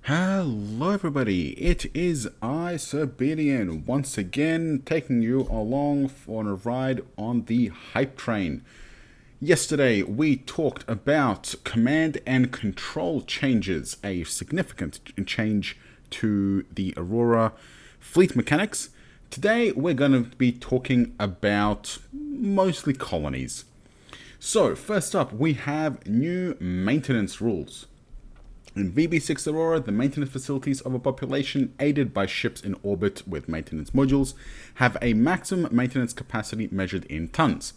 Hello everybody, it is I, Siberian, once again taking you along for a ride on the hype train. Yesterday we talked about command and control changes, a significant change to the Aurora fleet mechanics. Today we're going to be talking about mostly colonies. So first up we have new maintenance rules. In VB6 Aurora, the maintenance facilities of a population aided by ships in orbit with maintenance modules have a maximum maintenance capacity measured in tons.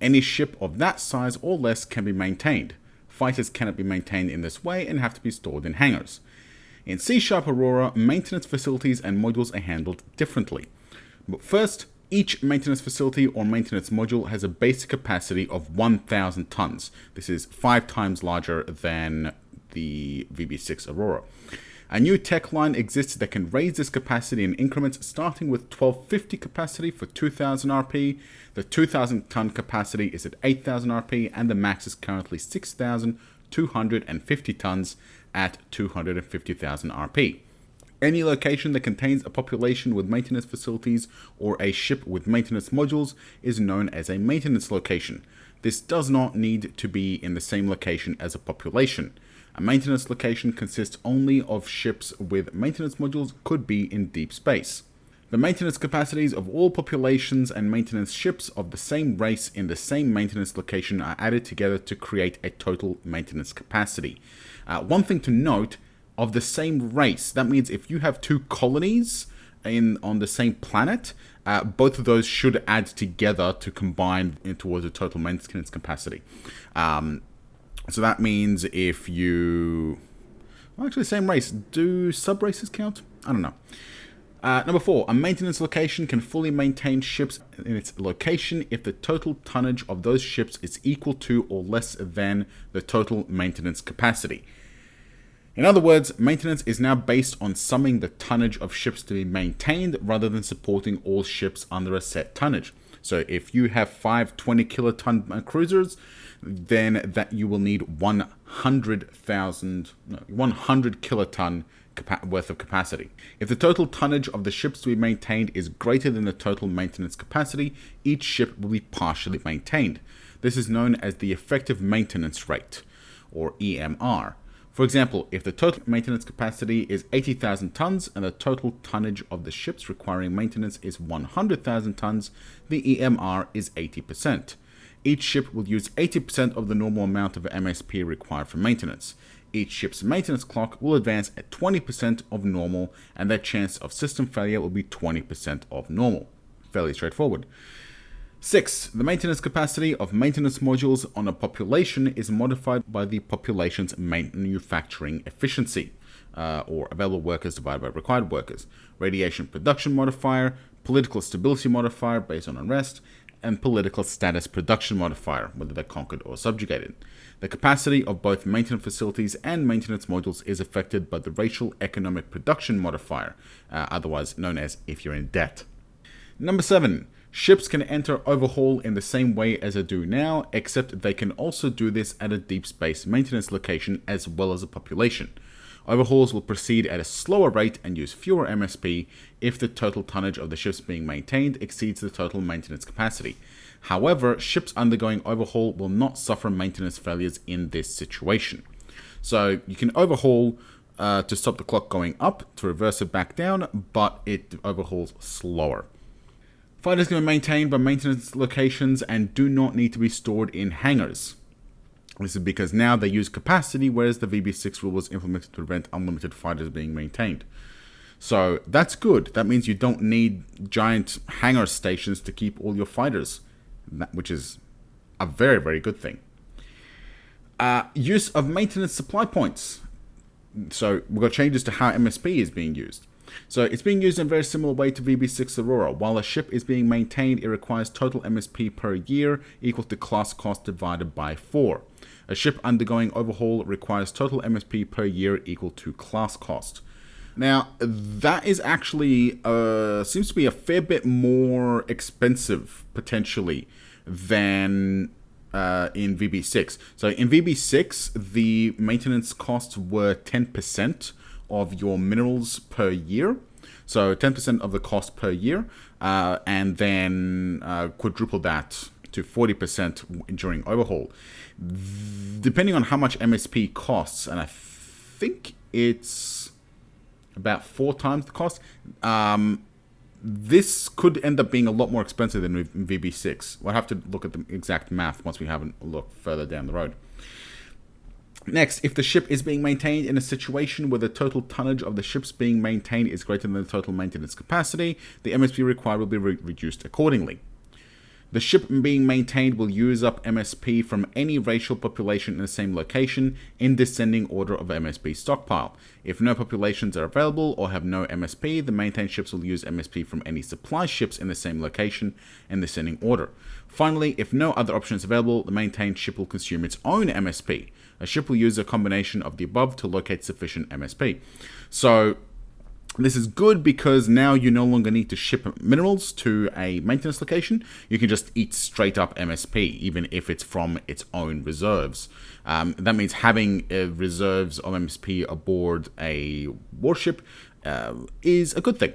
Any ship of that size or less can be maintained. Fighters cannot be maintained in this way and have to be stored in hangars. In C# Aurora, maintenance facilities and modules are handled differently. But first, each maintenance facility or maintenance module has a basic capacity of 1,000 tons. This is 5 times larger than the VB6 Aurora. A new tech line exists that can raise this capacity in increments starting with 1250 capacity for 2000 RP, the 2000 ton capacity is at 8000 RP, and the max is currently 6250 tons at 250,000 RP. Any location that contains a population with maintenance facilities or a ship with maintenance modules is known as a maintenance location. This does not need to be in the same location as a population. A maintenance location consists only of ships with maintenance modules, could be in deep space. The maintenance capacities of all populations and maintenance ships of the same race in the same maintenance location are added together to create a total maintenance capacity. One thing to note, of the same race, that means if you have two colonies on the same planet, both of those should add together to combine towards a total maintenance capacity. So that means if you... Well, actually, same race. Do sub-races count? I don't know. Number 4. A maintenance location can fully maintain ships in its location if the total tonnage of those ships is equal to or less than the total maintenance capacity. In other words, maintenance is now based on summing the tonnage of ships to be maintained rather than supporting all ships under a set tonnage. So if you have 5 20 kiloton cruisers, then that you will need 100 kiloton worth of capacity. If the total tonnage of the ships to be maintained is greater than the total maintenance capacity, each ship will be partially maintained. This is known as the effective maintenance rate, or EMR. For example, if the total maintenance capacity is 80,000 tons and the total tonnage of the ships requiring maintenance is 100,000 tons, the EMR is 80%. Each ship will use 80% of the normal amount of MSP required for maintenance. Each ship's maintenance clock will advance at 20% of normal, and their chance of system failure will be 20% of normal. Fairly straightforward. 6. The maintenance capacity of maintenance modules on a population is modified by the population's manufacturing efficiency, or available workers divided by required workers, radiation production modifier, political stability modifier based on unrest, and political status production modifier, whether they're conquered or subjugated. The capacity of both maintenance facilities and maintenance modules is affected by the racial economic production modifier, otherwise known as if you're in debt. Number 7. Ships can enter overhaul in the same way as they do now, except they can also do this at a deep space maintenance location as well as a population. Overhauls will proceed at a slower rate and use fewer MSP if the total tonnage of the ships being maintained exceeds the total maintenance capacity. However, ships undergoing overhaul will not suffer maintenance failures in this situation. So you can overhaul to stop the clock going up, to reverse it back down, but it overhauls slower. Fighters can be maintained by maintenance locations and do not need to be stored in hangars. This is because now they use capacity, whereas the VB6 rule was implemented to prevent unlimited fighters being maintained. So that's good. That means you don't need giant hangar stations to keep all your fighters, which is a very, very good thing. Use of maintenance supply points. So we've got changes to how MSP is being used. So it's being used in a very similar way to VB6 Aurora. While a ship is being maintained, it requires total MSP per year equal to class cost divided by 4. A ship undergoing overhaul requires total MSP per year equal to class cost. Now, that is actually, seems to be a fair bit more expensive, potentially, than in VB6. So in VB6, the maintenance costs were 10% of your minerals per year. So 10% of the cost per year, and then quadruple that to 40% during overhaul. Depending on how much MSP costs, and I think it's about 4 times the cost, this could end up being a lot more expensive than VB6. We'll have to look at the exact math once we have a look further down the road. Next, if the ship is being maintained in a situation where the total tonnage of the ships being maintained is greater than the total maintenance capacity, the MSP required will be reduced accordingly. The ship being maintained will use up MSP from any racial population in the same location in descending order of MSP stockpile. If no populations are available or have no MSP, the maintained ships will use MSP from any supply ships in the same location in descending order. Finally, if no other option is available, the maintained ship will consume its own MSP. A ship will use a combination of the above to locate sufficient MSP. So this is good because now you no longer need to ship minerals to a maintenance location. You can just eat straight up MSP, even if it's from its own reserves. That means having reserves of MSP aboard a warship is a good thing.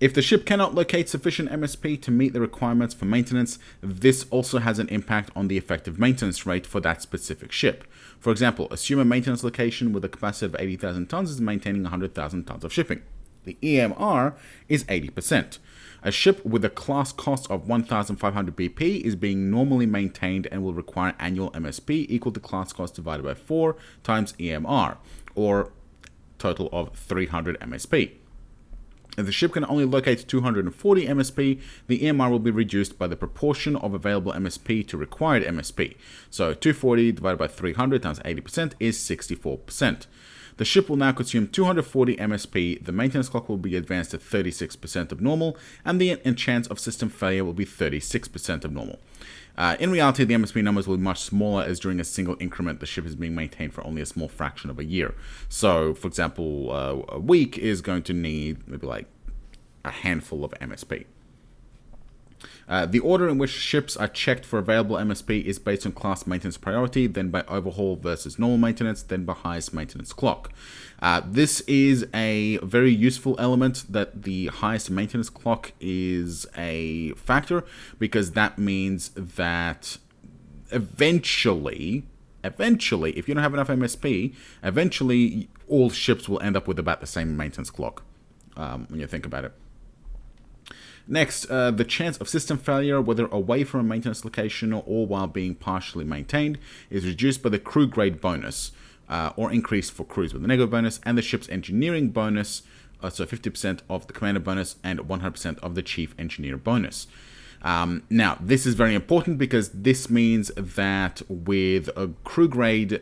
If the ship cannot locate sufficient MSP to meet the requirements for maintenance, this also has an impact on the effective maintenance rate for that specific ship. For example, assume a maintenance location with a capacity of 80,000 tons is maintaining 100,000 tons of shipping. The EMR is 80%. A ship with a class cost of 1,500 BP is being normally maintained and will require annual MSP equal to class cost divided by 4 times EMR, or total of 300 MSP. If the ship can only locate 240 MSP, the EMR will be reduced by the proportion of available MSP to required MSP. So 240 divided by 300 times 80% is 64%. The ship will now consume 240 MSP, the maintenance clock will be advanced to 36% of normal, and the chance of system failure will be 36% of normal. In reality, the MSP numbers will be much smaller, as during a single increment the ship is being maintained for only a small fraction of a year. So, for example, a week is going to need maybe like a handful of MSP. The order in which ships are checked for available MSP is based on class maintenance priority, then by overhaul versus normal maintenance, then by highest maintenance clock. This is a very useful element, that the highest maintenance clock is a factor, because that means that eventually, if you don't have enough MSP, eventually all ships will end up with about the same maintenance clock, when you think about it. Next, the chance of system failure, whether away from a maintenance location or while being partially maintained, is reduced by the crew grade bonus, or increased for crews with a negative bonus, and the ship's engineering bonus, so 50% of the commander bonus and 100% of the chief engineer bonus. Now, this is very important because this means that with a crew grade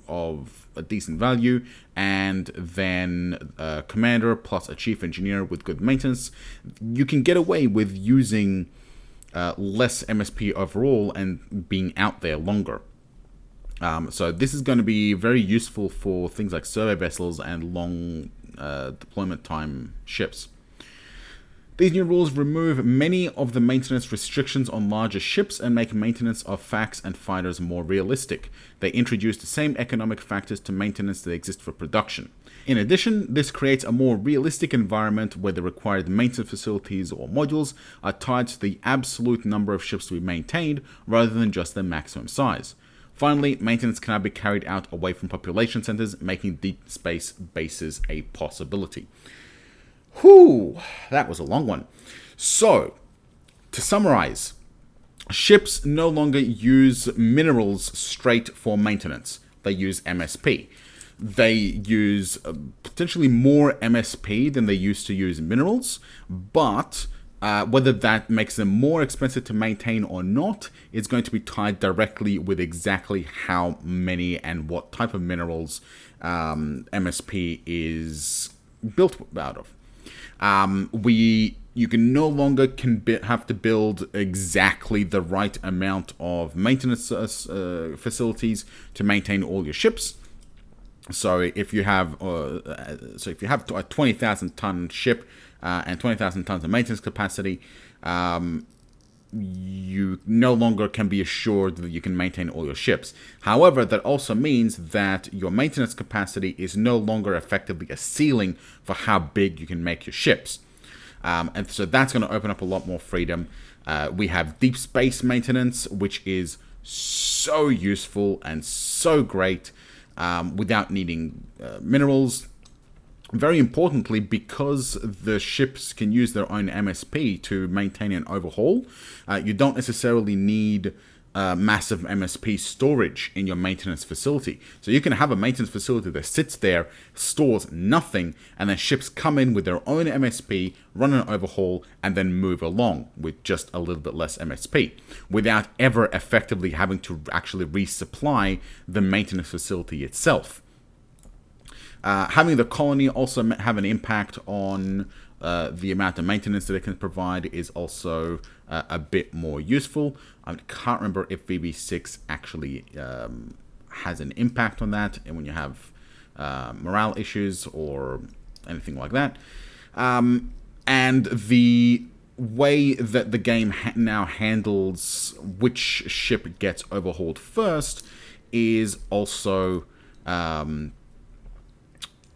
of a decent value and then a commander plus a chief engineer with good maintenance, you can get away with using less MSP overall and being out there longer. So this is going to be very useful for things like survey vessels and long deployment time ships. These new rules remove many of the maintenance restrictions on larger ships and make maintenance of FACs and fighters more realistic. They introduce the same economic factors to maintenance that exist for production. In addition, this creates a more realistic environment where the required maintenance facilities or modules are tied to the absolute number of ships to be maintained rather than just their maximum size. Finally, maintenance cannot be carried out away from population centers, making deep space bases a possibility. Whew, that was a long one. So, to summarize, ships no longer use minerals straight for maintenance. They use MSP. They use potentially more MSP than they used to use minerals, but whether that makes them more expensive to maintain or not is going to be tied directly with exactly how many and what type of minerals MSP is built out of. You can no longer have to build exactly the right amount of maintenance facilities to maintain all your ships. So if you have a 20,000 ton ship and 20,000 tons of maintenance capacity, you no longer can be assured that you can maintain all your ships. However, that also means that your maintenance capacity is no longer effectively a ceiling for how big you can make your ships. And so that's going to open up a lot more freedom. We have deep space maintenance, which is so useful and so great without needing minerals. Very importantly, because the ships can use their own MSP to maintain an overhaul, you don't necessarily need massive MSP storage in your maintenance facility. So you can have a maintenance facility that sits there, stores nothing, and then ships come in with their own MSP, run an overhaul, and then move along with just a little bit less MSP, without ever effectively having to actually resupply the maintenance facility itself. Having the colony also have an impact on the amount of maintenance that it can provide is also a bit more useful. I can't remember if VB6 actually has an impact on that, and when you have morale issues or anything like that. And the way that the game now handles which ship gets overhauled first is also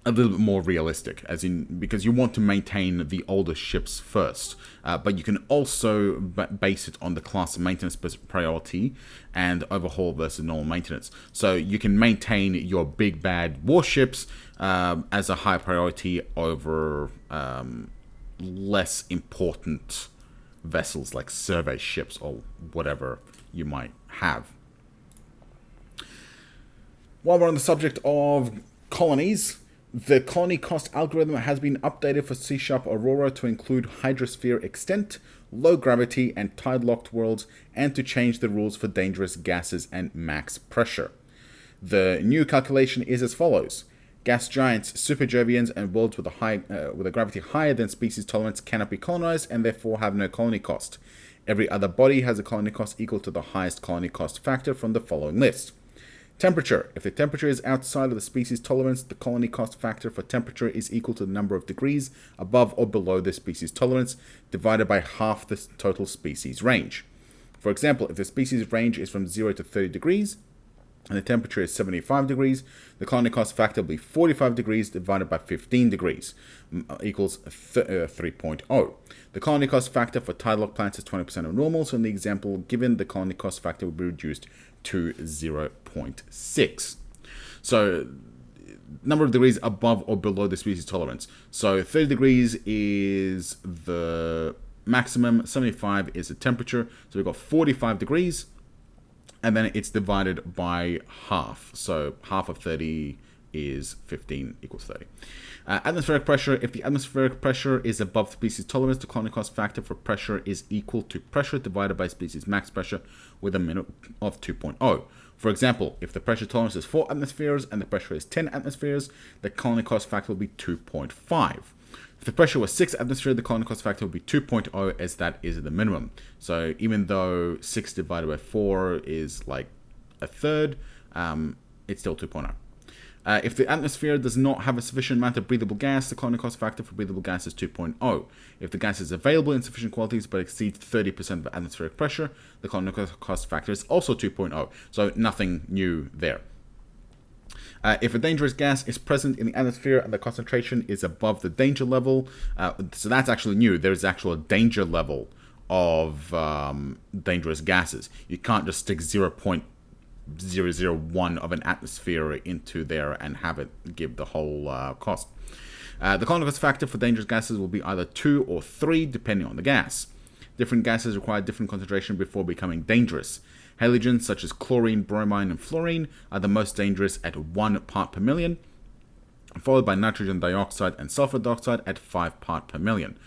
a little bit more realistic, as in because you want to maintain the older ships first, but you can also base it on the class of maintenance priority and overhaul versus normal maintenance. So you can maintain your big bad warships as a high priority over less important vessels like survey ships or whatever you might have. While we're on the subject of colonies, the colony cost algorithm has been updated for C# Aurora to include hydrosphere extent, low gravity, and tide-locked worlds, and to change the rules for dangerous gases and max pressure. The new calculation is as follows. Gas giants, superjovians, and worlds with a gravity higher than species tolerance cannot be colonized and therefore have no colony cost. Every other body has a colony cost equal to the highest colony cost factor from the following list. Temperature. If the temperature is outside of the species tolerance, the colony cost factor for temperature is equal to the number of degrees above or below the species tolerance, divided by half the total species range. For example, if the species range is from 0 to 30 degrees, and the temperature is 75 degrees, the colony cost factor will be 45 degrees divided by 15 degrees, equals 3.0. The colony cost factor for tidal plants is 20% of normal, so in the example given, the colony cost factor will be reduced to 0.6. So, number of degrees above or below the species tolerance. So 30 degrees is the maximum, 75 is the temperature, so we've got 45 degrees, and then it's divided by half. So half of 30 is 15 equals 30. Atmospheric pressure. If the atmospheric pressure is above species tolerance, the colony cost factor for pressure is equal to pressure divided by species max pressure with a minimum of 2.0. For example, if the pressure tolerance is 4 atmospheres and the pressure is 10 atmospheres, the colony cost factor will be 2.5. If the pressure was 6 atmospheres, the colony cost factor will be 2.0, as that is the minimum. So even though 6 divided by 4 is like a third, it's still 2.0. If the atmosphere does not have a sufficient amount of breathable gas, the colony cost factor for breathable gas is 2.0. If the gas is available in sufficient quantities but exceeds 30% of atmospheric pressure, the colony cost factor is also 2.0. So nothing new there. If a dangerous gas is present in the atmosphere and the concentration is above the danger level, so that's actually new. There's actual danger level of dangerous gases. You can't just stick 0.001 of an atmosphere into there and have it give the whole cost. The colony cost factor for dangerous gases will be either 2 or 3 depending on the gas. Different gases require different concentration before becoming dangerous. Halogens such as chlorine, bromine, and fluorine are the most dangerous at 1 part per million, followed by nitrogen dioxide and sulfur dioxide at 5 part per million.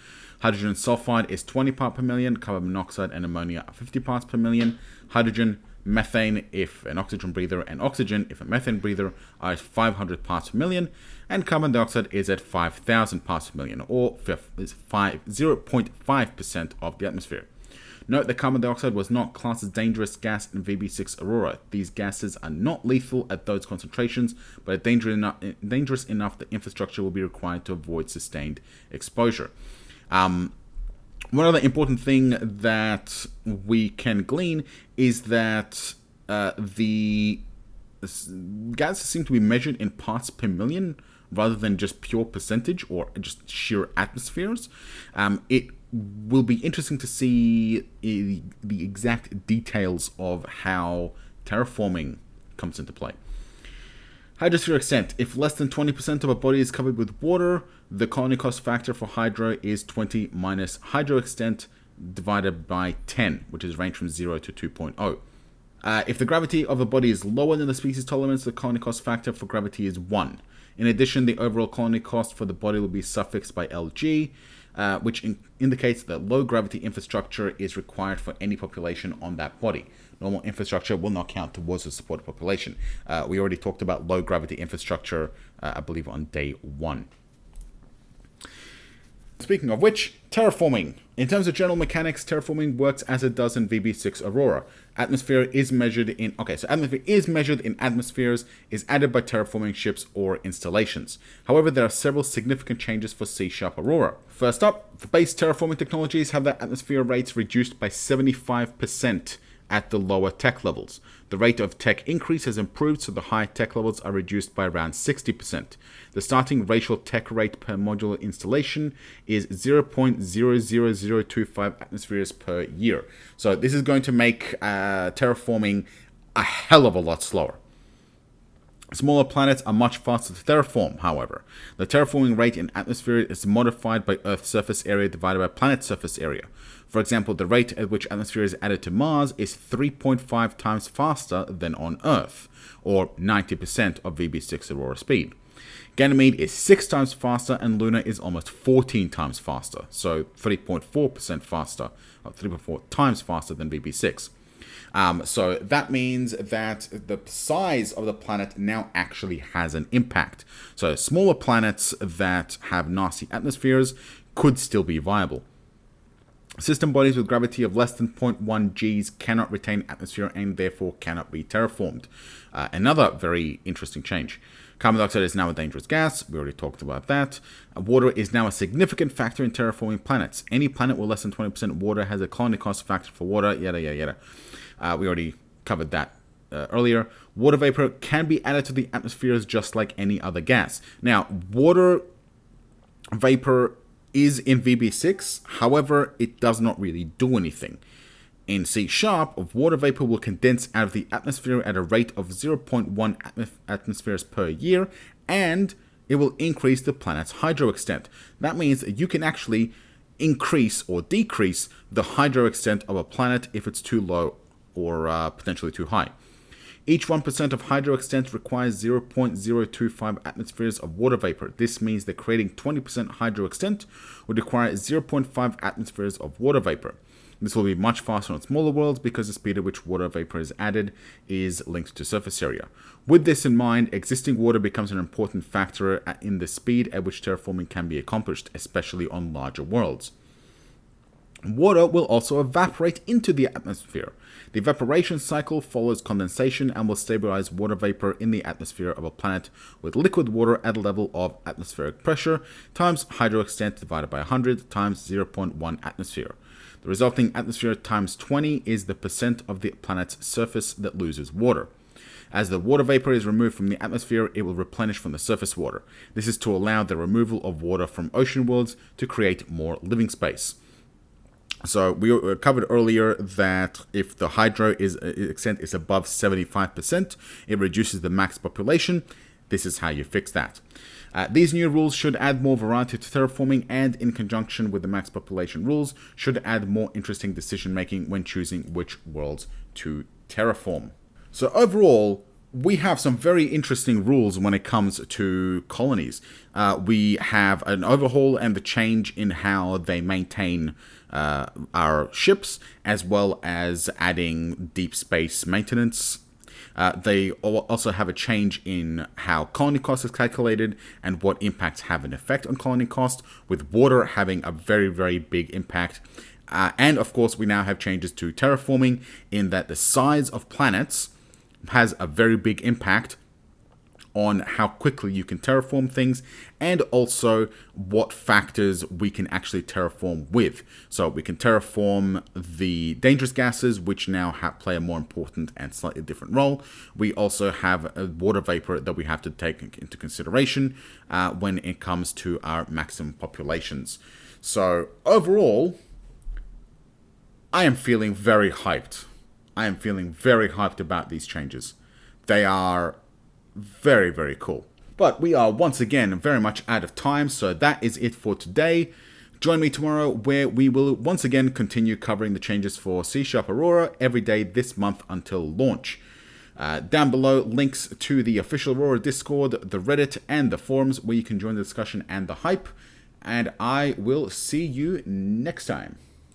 Hydrogen sulfide is 20 part per million, carbon monoxide and ammonia are 50 parts per million. Hydrogen, methane if an oxygen breather, and oxygen if a methane breather are at 500 parts per million, and carbon dioxide is at 5,000 parts per million, or 0.5% of the atmosphere. Note that carbon dioxide was not classed as dangerous gas in VB6 Aurora. These gases are not lethal at those concentrations, but are dangerous enough that infrastructure will be required to avoid sustained exposure. One other important thing that we can glean is that the gases seem to be measured in parts per million rather than just pure percentage or just sheer atmospheres. It will be interesting to see the exact details of how terraforming comes into play. Hydrosphere extent. If less than 20% of a body is covered with water, the colony cost factor for hydro is 20 minus hydro extent divided by 10, which is range from 0 to 2.0. If the gravity of a body is lower than the species tolerance, the colony cost factor for gravity is 1. In addition, the overall colony cost for the body will be suffixed by LG, which indicates that low gravity infrastructure is required for any population on that body. Normal infrastructure will not count towards the supported population. We already talked about low gravity infrastructure, I believe, on day 1. Speaking of which, terraforming. In terms of general mechanics, terraforming works as it does in VB6 Aurora. Atmosphere is measured in atmospheres, is added by terraforming ships or installations. However, there are several significant changes for C# Aurora. First up, the base terraforming technologies have their atmosphere rates reduced by 75% at the lower tech levels. The rate of tech increase has improved, so the high tech levels are reduced by around 60%. The starting racial tech rate per modular installation is 0.00025 atmospheres per year. So this is going to make terraforming a hell of a lot slower. Smaller planets are much faster to terraform, however. The terraforming rate in atmosphere is modified by Earth's surface area divided by planet surface area. For example, the rate at which atmosphere is added to Mars is 3.5 times faster than on Earth, or 90% of VB6 Aurora speed. Ganymede is 6 times faster, and Luna is almost 14 times faster, so 3.4% faster, or 3.4 times faster than VB6. So that means that the size of the planet now actually has an impact. So smaller planets that have nasty atmospheres could still be viable. System bodies with gravity of less than 0.1 Gs cannot retain atmosphere and therefore cannot be terraformed. Another very interesting change. Carbon dioxide is now a dangerous gas. We already talked about that. Water is now a significant factor in terraforming planets. Any planet with less than 20% water has a colony cost factor for water, yada, yada, yada. We already covered that earlier. Water vapor can be added to the atmospheres just like any other gas. Now, water vapor is in VB6, however, it does not really do anything. In C#, water vapor will condense out of the atmosphere at a rate of 0.1 atmospheres per year, and it will increase the planet's hydro extent. That means you can actually increase or decrease the hydro extent of a planet if it's too low or potentially too high. Each 1% of hydro extent requires 0.025 atmospheres of water vapor. This means that creating 20% hydro extent would require 0.5 atmospheres of water vapor. This will be much faster on smaller worlds because the speed at which water vapor is added is linked to surface area. With this in mind, existing water becomes an important factor in the speed at which terraforming can be accomplished, especially on larger worlds. Water will also evaporate into the atmosphere. The evaporation cycle follows condensation and will stabilize water vapor in the atmosphere of a planet with liquid water at a level of atmospheric pressure times hydro extent divided by 100 times 0.1 atmosphere. The resulting atmosphere times 20 is the percent of the planet's surface that loses water. As the water vapor is removed from the atmosphere, it will replenish from the surface water. This is to allow the removal of water from ocean worlds to create more living space. So we covered earlier that if the hydro extent is above 75%, it reduces the max population. This is how you fix that. These new rules should add more variety to terraforming, and in conjunction with the max population rules, should add more interesting decision making when choosing which worlds to terraform. So overall, we have some very interesting rules when it comes to colonies. We have an overhaul and the change in how they maintain our ships, as well as adding deep space maintenance. They also have a change in how colony cost is calculated and what impacts have an effect on colony cost, with water having a very, very big impact. And of course, we now have changes to terraforming in that the size of planets has a very big impact on how quickly you can terraform things, and also what factors we can actually terraform with. So we can terraform the dangerous gases, which now play a more important and slightly different role. We also have a water vapor that we have to take into consideration when it comes to our maximum populations. So overall, I am feeling very hyped. I am feeling very hyped about these changes. They are very, very cool. But we are once again very much out of time, so that is it for today. Join me tomorrow where we will once again continue covering the changes for C# Aurora every day this month until launch. Down below, links to the official Aurora Discord, the Reddit, and the forums where you can join the discussion and the hype. And I will see you next time.